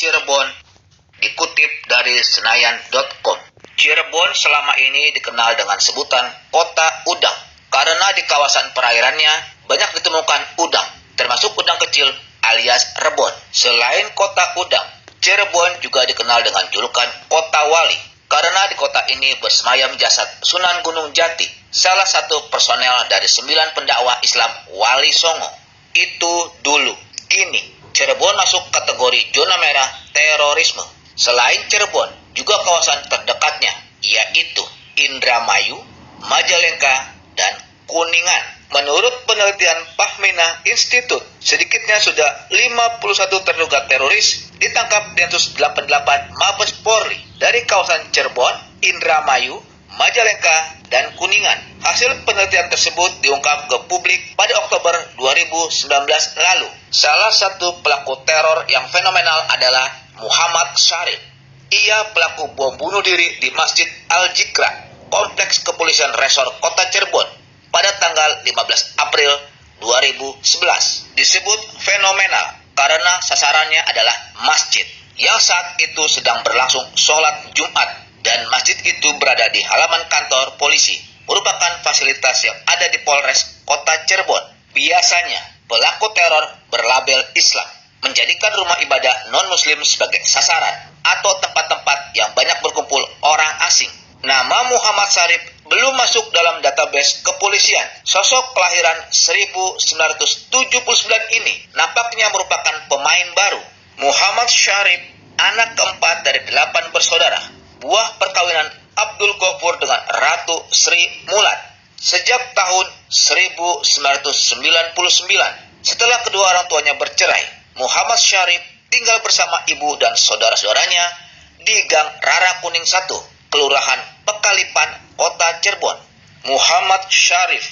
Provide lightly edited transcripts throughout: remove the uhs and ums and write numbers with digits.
Cirebon, dikutip dari Senayan.com. Cirebon selama ini dikenal dengan sebutan Kota Udang, karena di kawasan perairannya banyak ditemukan udang, termasuk udang kecil alias rebon. Selain Kota Udang, Cirebon juga dikenal dengan julukan Kota Wali, karena di kota ini bersemayam jasad Sunan Gunung Jati, salah satu personel dari 9 pendakwah Islam Wali Songo. Itu dulu. Kini, Cirebon masuk kategori zona merah terorisme. Selain Cirebon, juga kawasan terdekatnya, yaitu Indramayu, Majalengka, dan Kuningan. Menurut penelitian Pahmina Institute, sedikitnya sudah 51 terduga teroris ditangkap Densus 88 Mabes Polri dari kawasan Cirebon, Indramayu, Majalengka, dan Kuningan. Hasil penelitian tersebut diungkap ke publik pada Oktober 2019 lalu. Salah satu pelaku teror yang fenomenal adalah Muhammad Syarif. Ia pelaku bom bunuh diri di Masjid Al-Jikra, Kompleks Kepolisian Resor Kota Cirebon, pada tanggal 15 April 2011. Disebut fenomenal karena sasarannya adalah masjid yang saat itu sedang berlangsung sholat Jumat, dan masjid itu berada di halaman kantor polisi, merupakan fasilitas yang ada di Polres Kota Cirebon. Biasanya pelaku teror berlabel Islam menjadikan rumah ibadah non-muslim sebagai sasaran atau tempat-tempat yang banyak berkumpul orang asing. Nama Muhammad Syarif belum masuk dalam database kepolisian. Sosok kelahiran 1979 ini nampaknya merupakan pemain baru. Muhammad Syarif, anak keempat dari 8 bersaudara, buah perkawinan Abdul Ghafur dengan Ratu Sri Mulat sejak tahun 1999. Setelah kedua orang tuanya bercerai, Muhammad Syarif tinggal bersama ibu dan saudara-saudaranya di Gang Rara Kuning 1, Kelurahan Pekalipan, Kota Cirebon. Muhammad Syarif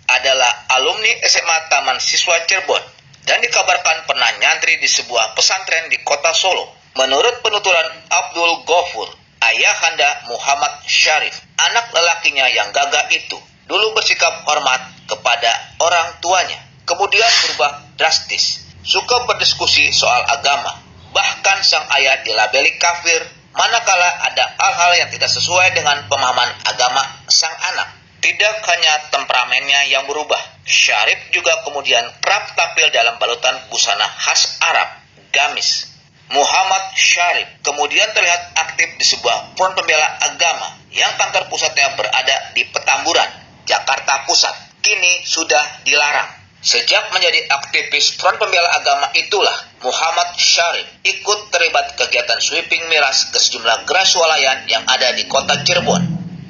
adalah alumni SMA Taman Siswa Cirebon dan dikabarkan pernah nyantri di sebuah pesantren di Kota Solo. Menurut penuturan Abdul Ghafur, ayahanda Muhammad Syarif, anak lelakinya yang gagah itu dulu bersikap hormat kepada orang tuanya, kemudian berubah drastis, suka berdiskusi soal agama. Bahkan sang ayah dilabeli kafir manakala ada hal-hal yang tidak sesuai dengan pemahaman agama sang anak. Tidak hanya temperamennya yang berubah, Syarif juga kemudian kerap tampil dalam balutan busana khas Arab, gamis. Muhammad Syarif kemudian terlihat aktif di sebuah front pembela agama yang kantor pusatnya berada di Petamburan, Jakarta Pusat. Kini sudah dilarang. Sejak menjadi aktivis front pembela agama itulah Muhammad Syarif ikut terlibat kegiatan sweeping miras ke sejumlah gerai swalayan yang ada di Kota Cirebon.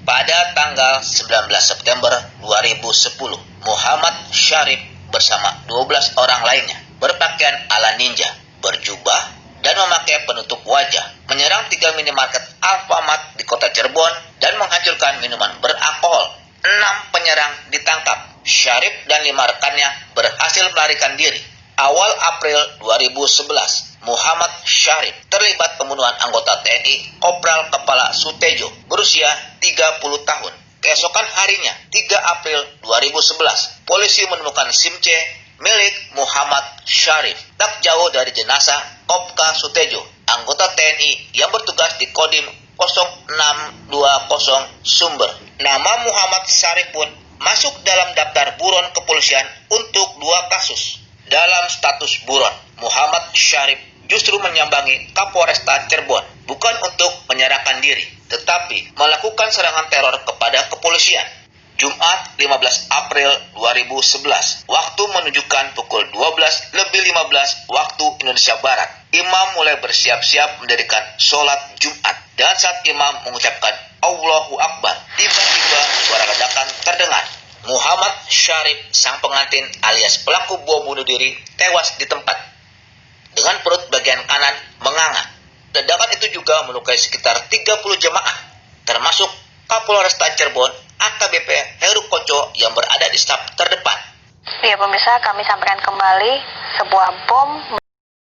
Pada tanggal 19 September 2010, Muhammad Syarif bersama 12 orang lainnya berpakaian ala ninja, berjubah, dan memakai penutup wajah, menyerang 3 minimarket Alfamart di Kota Cirebon dan menghancurkan minuman beralkohol. 6 penyerang ditangkap. Syarif dan 5 rekannya berhasil melarikan diri. Awal April 2011, Muhammad Syarif terlibat pembunuhan anggota TNI Kopral Kepala Sutejo berusia 30 tahun. Keesokan harinya, 3 April 2011, polisi menemukan SIM C milik Muhammad Syarif tak jauh dari jenazah Kopka Sutejo, anggota TNI yang bertugas di Kodim 0620 Sumber. Nama Muhammad Syarif pun masuk dalam daftar buron kepolisian untuk 2 kasus. Dalam status buron, Muhammad Syarif justru menyambangi Kapolresta Cirebon bukan untuk menyerahkan diri, tetapi melakukan serangan teror kepada kepolisian. Jumat 15 April 2011, waktu menunjukkan pukul 12:15 waktu Indonesia Barat. Imam mulai bersiap-siap mendirikan sholat Jumat, dan saat imam mengucapkan Allahu Akbar, tiba-tiba suara ledakan terdengar. Muhammad Syarif, sang pengantin alias pelaku bom bunuh diri, tewas di tempat dengan perut bagian kanan menganga. Ledakan itu juga melukai sekitar 30 jemaah, termasuk Kapolresta Cirebon AKBP Heru Koco yang berada di staf terdepan. Ya pemirsa, kami sampaikan kembali sebuah bom